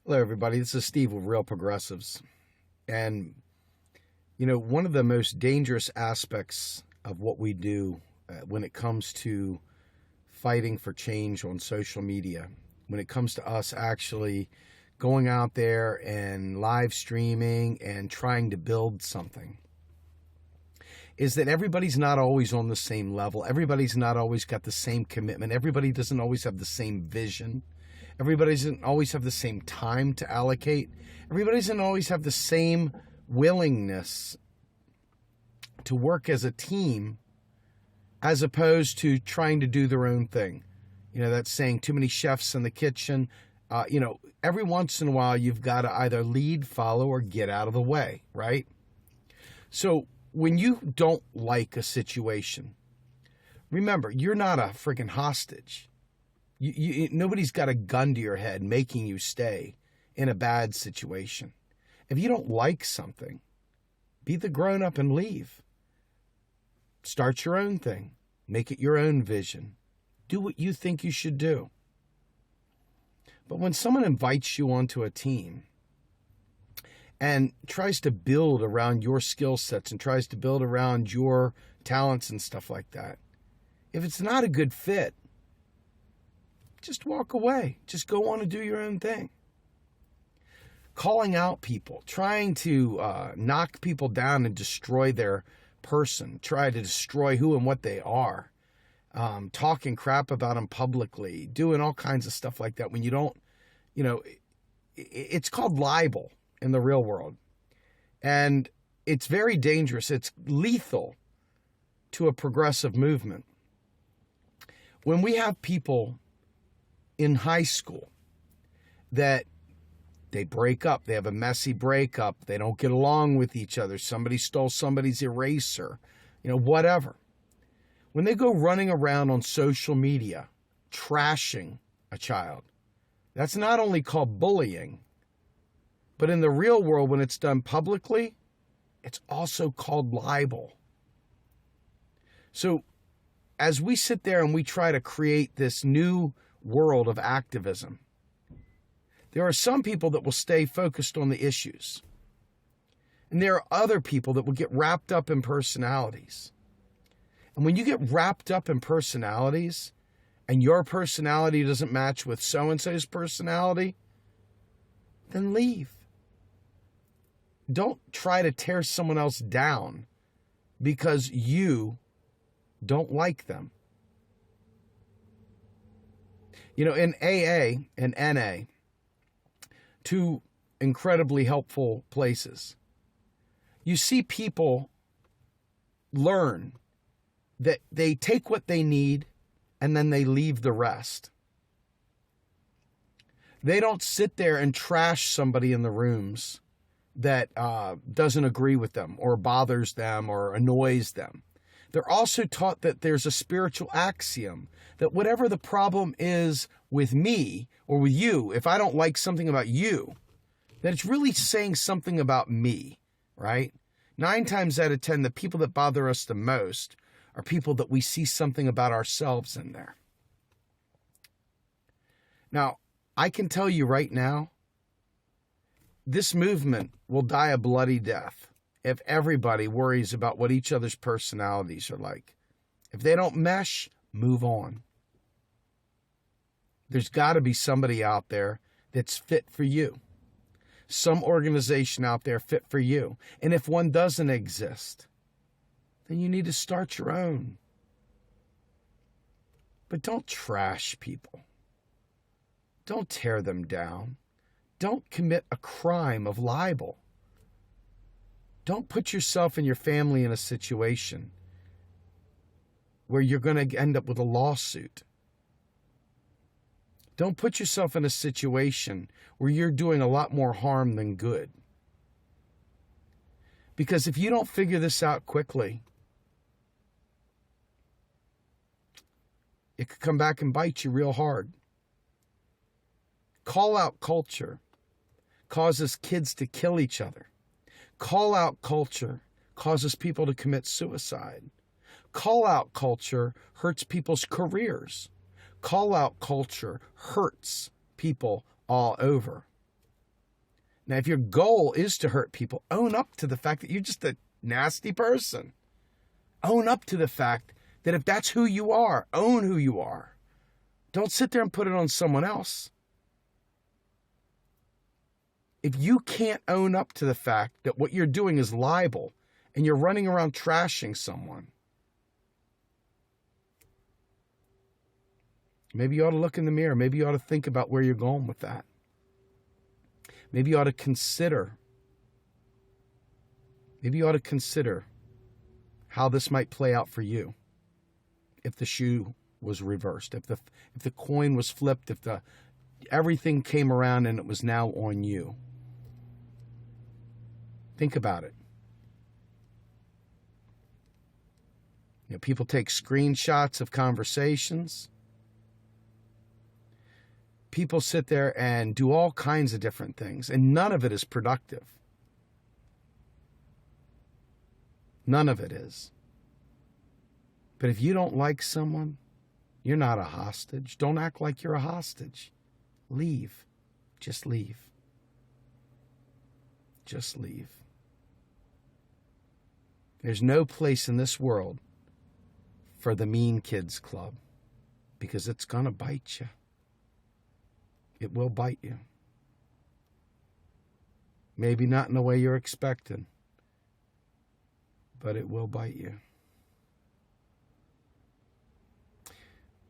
Hello, everybody. This is Steve with Real Progressives. And, one of the most dangerous aspects of what we do when it comes to fighting for change on social media, when it comes to us actually going out there and live streaming and trying to build something, is that everybody's not always on the same level. Everybody's not always got the same commitment. Everybody doesn't always have the same vision. Everybody doesn't always have the same time to allocate. Everybody doesn't always have the same willingness to work as a team as opposed to trying to do their own thing. That's saying too many chefs in the kitchen. Every once in a while, you've got to either lead, follow, or get out of the way, right? So when you don't like a situation, remember, you're not a freaking hostage. Nobody's got a gun to your head making you stay in a bad situation. If you don't like something, be the grown-up and leave. Start your own thing. Make it your own vision. Do what you think you should do. But when someone invites you onto a team and tries to build around your skill sets and tries to build around your talents and stuff like that, if it's not a good fit, just walk away. Just go on and do your own thing. Calling out people, trying to knock people down and destroy their person, try to destroy who and what they are, talking crap about them publicly, doing all kinds of stuff like that when you don't, it's called libel in the real world. And it's very dangerous. It's lethal to a progressive movement. When we have people in high school that they break up, they have a messy breakup, they don't get along with each other, somebody stole somebody's eraser, whatever. When they go running around on social media trashing a child, that's not only called bullying, but in the real world, when it's done publicly, it's also called libel. So as we sit there and we try to create this new world of activism, there are some people that will stay focused on the issues. And there are other people that will get wrapped up in personalities. And when you get wrapped up in personalities and your personality doesn't match with so-and-so's personality, then leave. Don't try to tear someone else down because you don't like them. In AA and NA, two incredibly helpful places, you see people learn that they take what they need and then they leave the rest. They don't sit there and trash somebody in the rooms that doesn't agree with them or bothers them or annoys them. They're also taught that there's a spiritual axiom that whatever the problem is with me or with you, if I don't like something about you, that it's really saying something about me, right? 9 times out of 10, the people that bother us the most are people that we see something about ourselves in there. Now, I can tell you right now, this movement will die a bloody death if everybody worries about what each other's personalities are like. If they don't mesh, move on. There's got to be somebody out there that's fit for you. Some organization out there fit for you. And if one doesn't exist, then you need to start your own. But don't trash people. Don't tear them down. Don't commit a crime of libel. Don't put yourself and your family in a situation where you're going to end up with a lawsuit. Don't put yourself in a situation where you're doing a lot more harm than good. Because if you don't figure this out quickly, it could come back and bite you real hard. Call out culture causes kids to kill each other. Call out culture causes people to commit suicide. Call out culture hurts people's careers. Call out culture hurts people all over. Now, if your goal is to hurt people, own up to the fact that you're just a nasty person. Own up to the fact that if that's who you are, own who you are. Don't sit there and put it on someone else. If you can't own up to the fact that what you're doing is libel and you're running around trashing someone, maybe you ought to look in the mirror. Maybe you ought to think about where you're going with that. Maybe you ought to consider how this might play out for you if the shoe was reversed, if the coin was flipped, if everything came around and it was now on you. Think about it. People take screenshots of conversations. People sit there and do all kinds of different things, and none of it is productive. None of it is. But if you don't like someone, you're not a hostage. Don't act like you're a hostage. Leave. Just leave. Just leave. There's no place in this world for the mean kids club, because it's going to bite you. It will bite you. Maybe not in the way you're expecting, but it will bite you.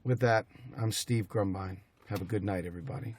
With that, I'm Steve Grumbine. Have a good night, everybody.